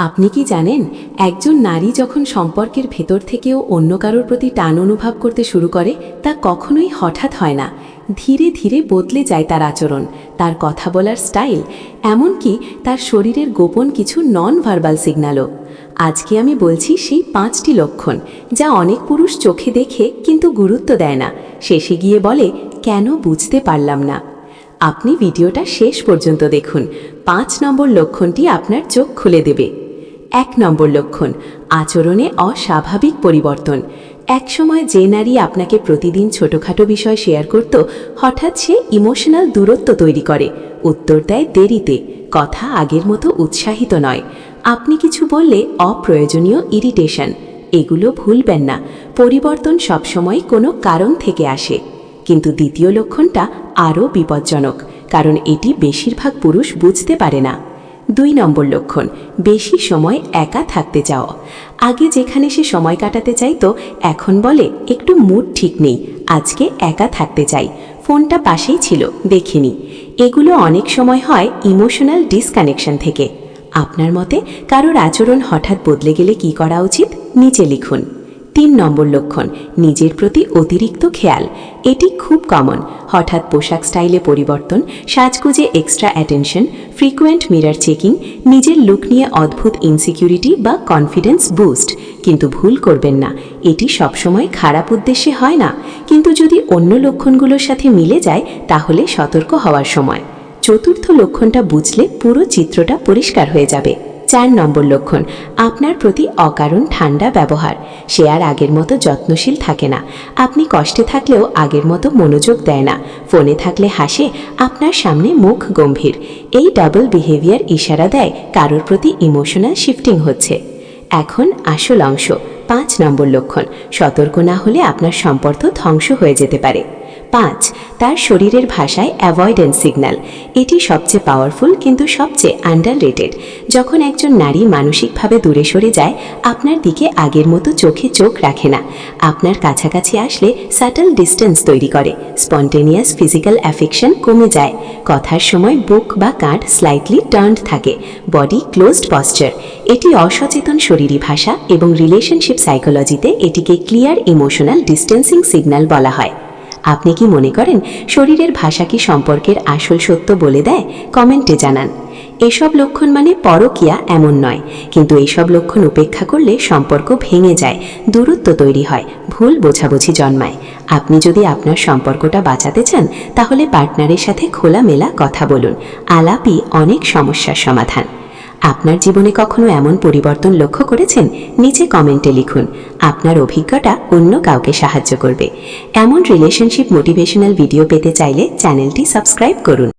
আপনি কি জানেন একজন নারী যখন সম্পর্কের ভেতর থেকেও অন্য কারোর প্রতি টান অনুভব করতে শুরু করে তা কখনোই হঠাৎ হয় না। ধীরে ধীরে বদলে যায় তার আচরণ, তার কথা বলার স্টাইল, এমনকি তার শরীরের গোপন কিছু নন ভার্বাল সিগন্যালও। আজকে আমি বলছি সেই 5টি লক্ষণ যা অনেক পুরুষ চোখে দেখে কিন্তু গুরুত্ব দেয় না, শেষে গিয়ে বলে কেন বুঝতে পারলাম না। আপনি ভিডিওটা শেষ পর্যন্ত দেখুন। 5 নম্বর লক্ষণটি আপনার চোখ খুলে দেবে। 1 নম্বর লক্ষণ, আচরণে অস্বাভাবিক পরিবর্তন। একসময় যে নারী আপনাকে প্রতিদিন ছোটখাটো বিষয় শেয়ার করত, হঠাৎ সে ইমোশনাল দূরত্ব তৈরি করে, উত্তর দেয় দেরিতে, কথা আগের মতো উৎসাহিত নয়। আপনি কিছু বললে অপ্রয়োজনীয় ইরিটেশন। এগুলো ভুলবেন না, পরিবর্তন সবসময় কোনো কারণ থেকে আসে। কিন্তু দ্বিতীয় লক্ষণটা আরও বিপজ্জনক, কারণ এটি বেশিরভাগ পুরুষ বুঝতে পারে না। 2 নম্বর লক্ষণ, বেশি সময় একা থাকতে চাও। আগে যেখানে সে সময় কাটাতে চাইতো, এখন বলে একটু মুড ঠিক নেই, আজকে একা থাকতে চাই, ফোনটা পাশেই ছিল দেখিনি। এগুলো অনেক সময় হয় ইমোশনাল ডিসকানেকশন থেকে। আপনার মতে কারোর আচরণ হঠাৎ বদলে গেলে কি করা উচিত, নিচে লিখুন। 3 নম্বর লক্ষণ, নিজের প্রতি অতিরিক্ত খেয়াল। এটি খুব কমন। হঠাৎ পোশাক স্টাইলে পরিবর্তন, সাজগুজে extra attention, frequent mirror checking, নিজের লুক নিয়ে অদ্ভুত ইনসিকিউরিটি বা কনফিডেন্স বুস্ট। কিন্তু ভুল করবেন না, এটি সবসময় খারাপ উদ্দেশ্যে হয় না, কিন্তু যদি অন্য লক্ষণগুলোর সাথে মিলে যায় তাহলে সতর্ক হওয়ার সময়। 4র্থ লক্ষণটা বুঝলে পুরো চিত্রটা পরিষ্কার হয়ে যাবে। 4 নম্বর লক্ষণ, আপনার প্রতি অকারণ ঠান্ডা ব্যবহার। সে আর আগের মতো যত্নশীল থাকে না, আপনি কষ্টে থাকলেও আগের মতো মনোযোগ দেয় না, ফোনে থাকলে হাসে, আপনার সামনে মুখ গম্ভীর। এই ডাবল বিহেভিয়ার ইশারা দেয় কারোর প্রতি ইমোশনাল শিফটিং হচ্ছে। এখন আসল অংশ, 5 নম্বর লক্ষণ, সতর্ক না হলে আপনার সম্পর্ক ধ্বংস হয়ে যেতে পারে। 5, তার শরীরের ভাষায় অ্যাভয়েডেন্স সিগন্যাল। এটি সবচেয়ে পাওয়ারফুল কিন্তু সবচেয়ে আন্ডাররেটেড। যখন একজন নারী মানসিকভাবে দূরে সরে যায়, আপনার দিকে আগের মতো চোখে চোখ রাখে না, আপনার কাছাকাছি আসলে সাটল ডিস্টেন্স তৈরি করে, স্পন্টেনিয়াস ফিজিক্যাল অ্যাফেকশন কমে যায়, কথার সময় বুক বা কাঁধ স্লাইটলি টার্নড থাকে, বডি ক্লোজড পশ্চার। এটি অসচেতন শরীরী ভাষা এবং রিলেশনশিপ সাইকোলজিতে এটিকে ক্লিয়ার ইমোশনাল ডিস্টেন্সিং সিগন্যাল বলা হয়। আপনি কি মনে করেন শরীরের ভাষা কি সম্পর্কের আসল সত্য বলে দেয়? কমেন্টে জানান। এসব লক্ষণ মানে পরকীয়া এমন নয়, কিন্তু এইসব লক্ষণ উপেক্ষা করলে সম্পর্ক ভেঙে যায়, দূরত্ব তৈরি হয়, ভুল বোঝাবুঝি জন্মায়। আপনি যদি আপনার সম্পর্কটা বাঁচাতে চান তাহলে পার্টনারের সাথে খোলামেলা কথা বলুন। আলাপই অনেক সমস্যার সমাধান। আপনার জীবনে কখনো এমন পরিবর্তন লক্ষ্য করেছেন? নিচে কমেন্টে লিখুন। আপনার অভিজ্ঞতা অন্য কাউকে সাহায্য করবে। এমন রিলেশনশিপ মোটিভেশনাল ভিডিও পেতে চাইলে চ্যানেলটি সাবস্ক্রাইব করুন।